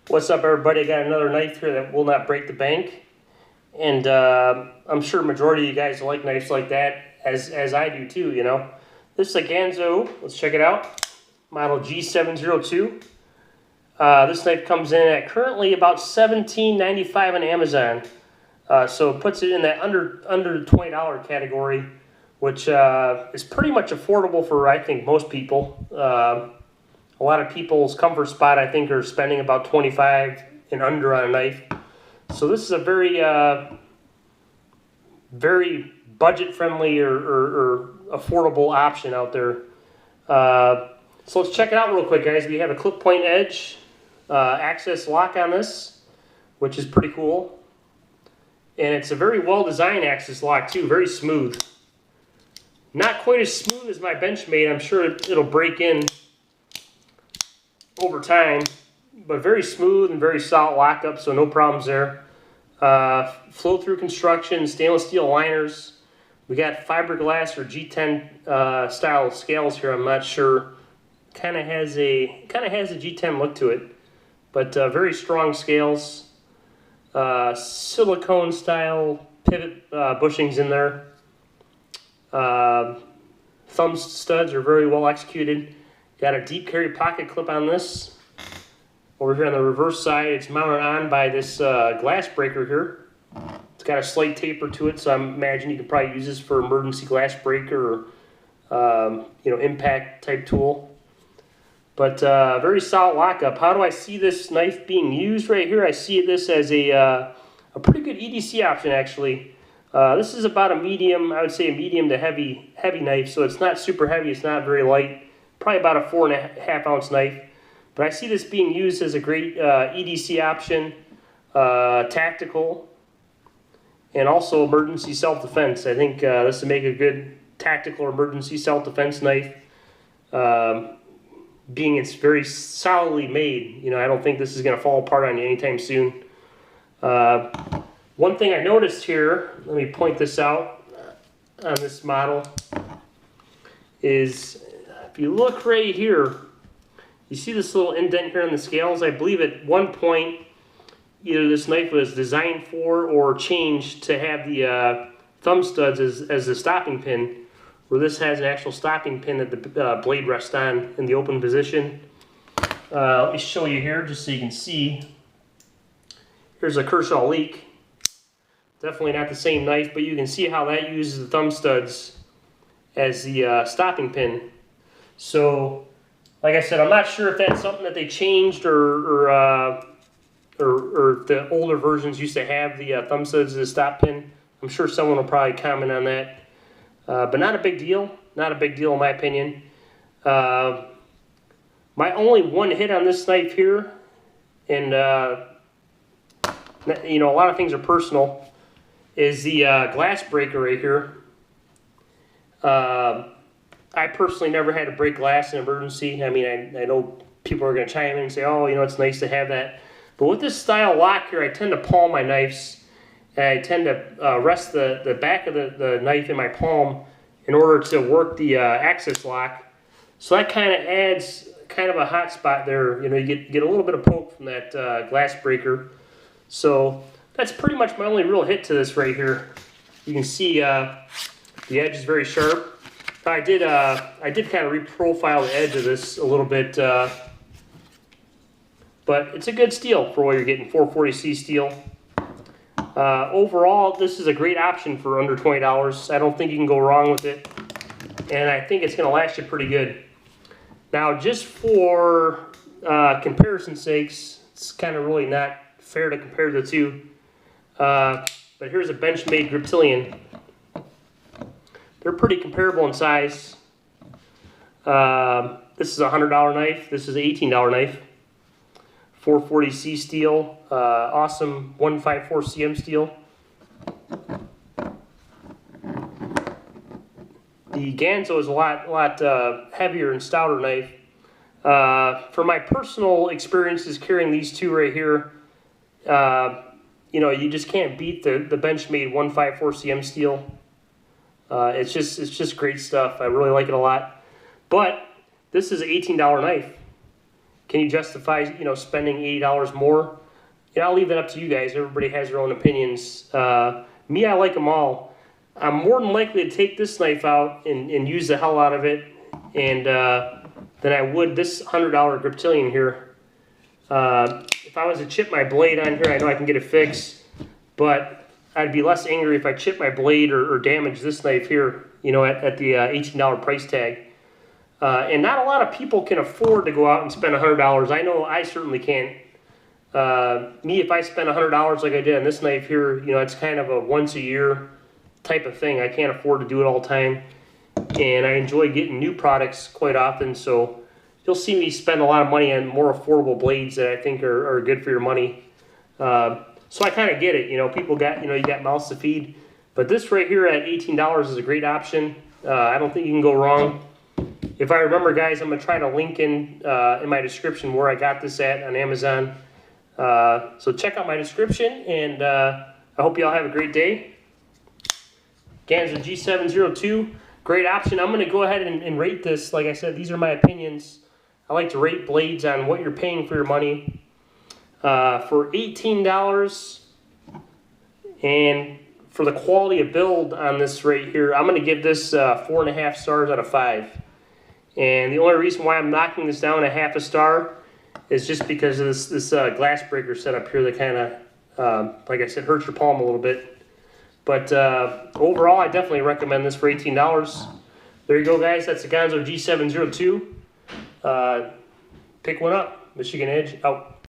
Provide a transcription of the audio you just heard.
What's up, everybody? I got another knife here that will not break the bank, and I'm sure majority of you guys like knives like that, as I do too. You know, this is a Ganzo. Let's check it out. Model G702. This knife comes in at currently about $17.95 on Amazon, so it puts it in that under the $20 category, which is pretty much affordable for I think most people. A lot of people's comfort spot, I think, are spending about $25 and under on a knife. So this is a very, very budget-friendly or affordable option out there. So let's check it out real quick, guys. We have a clip point edge access lock on this, which is pretty cool. And it's a very well-designed access lock, too. Very smooth. Not quite as smooth as my Benchmade. I'm sure it'll break in over time, but very smooth and very solid lockup, so no problems there. Flow-through construction, stainless steel liners. We got fiberglass or G10 style scales here. I'm not sure. Kind of has a G10 look to it, but very strong scales. Silicone style pivot bushings in there. Thumb studs are very well executed. Got a deep carry pocket clip on this. Over here on the reverse side, it's mounted on by this glass breaker here. It's got a slight taper to it, so I imagine you could probably use this for emergency glass breaker or impact type tool. But very solid lockup. How do I see this knife being used right here? I see this as a pretty good EDC option, actually. This is about a medium, I would say a medium to heavy knife, so it's not super heavy, it's not very light. Probably about a 4.5 ounce knife. But I see this being used as a great EDC option, tactical, and also emergency self-defense. I think this would make a good tactical or emergency self-defense knife. Being it's very solidly made, I don't think this is going to fall apart on you anytime soon. One thing I noticed here, let me point this out on this model, is if you look right here, you see this little indent here on the scales. I believe at one point, either this knife was designed for or changed to have the thumb studs as the stopping pin, where this has an actual stopping pin that the blade rests on in the open position. Let me show you here just so you can see. Here's a Kershaw leak. Definitely not the same knife, but you can see how that uses the thumb studs as the stopping pin. So, like I said, I'm not sure if that's something that they changed or the older versions used to have the thumb studs as a stop pin. I'm sure someone will probably comment on that. But not a big deal. Not a big deal in my opinion. My only one hit on this knife here, and a lot of things are personal, is the glass breaker right here. I personally never had to break glass in emergency. I mean, I know people are going to chime in and say, oh, it's nice to have that. But with this style lock here, I tend to palm my knives. And I tend to rest the back of the knife in my palm in order to work the access lock. So that kind of adds kind of a hot spot there. You get a little bit of poke from that glass breaker. So that's pretty much my only real hit to this right here. You can see the edge is very sharp. I did kind of reprofile the edge of this a little bit, but it's a good steel for what you're getting, 440C steel. Overall, this is a great option for under $20. I don't think you can go wrong with it, and I think it's going to last you pretty good. Now, just for comparison sakes, it's kind of really not fair to compare the two, but here's a Benchmade Griptilian. They're pretty comparable in size. This is a $100 knife. This is an $18 knife. 440C steel. Awesome 154 cm steel. The Ganzo is a lot heavier and stouter knife. For my personal experiences carrying these two right here, you just can't beat the Benchmade 154 cm steel. It's just great stuff. I really like it a lot. But this is an $18 knife. can you justify, you know, spending $80 more? You know, I'll leave that up to you guys. Everybody has their own opinions. Me, I like them all. I'm more than likely to take this knife out and use the hell out of it, and than I would this $100 Griptilian here. If I was to chip my blade on here, I know I can get it fixed, but I'd be less angry if I chip my blade or damage this knife here, you know, at the $18 price tag. And not a lot of people can afford to go out and spend $100. I know I certainly can't. Me, if I spend $100 like I did on this knife here, you know, it's kind of a once a year type of thing. I can't afford to do it all the time. And I enjoy getting new products quite often, so you'll see me spend a lot of money on more affordable blades that I think are good for your money. So I kind of get it, you know, people got, you know, you got mouths to feed. But this right here at $18 is a great option. I don't think you can go wrong. If I remember, guys, I'm going to try to link in my description where I got this at on Amazon. So check out my description, and I hope you all have a great day. Ganzo G702, great option. I'm going to go ahead and rate this. Like I said, these are my opinions. I like to rate blades on what you're paying for your money. For $18, and for the quality of build on this right here, I'm going to give this 4.5 stars out of 5. And the only reason why I'm knocking this down a half a star is just because of this glass breaker setup here that kind of, like I said, hurts your palm a little bit. But overall, I definitely recommend this for $18. There you go, guys. That's the Ganzo G702. Pick one up. Michigan Edge out.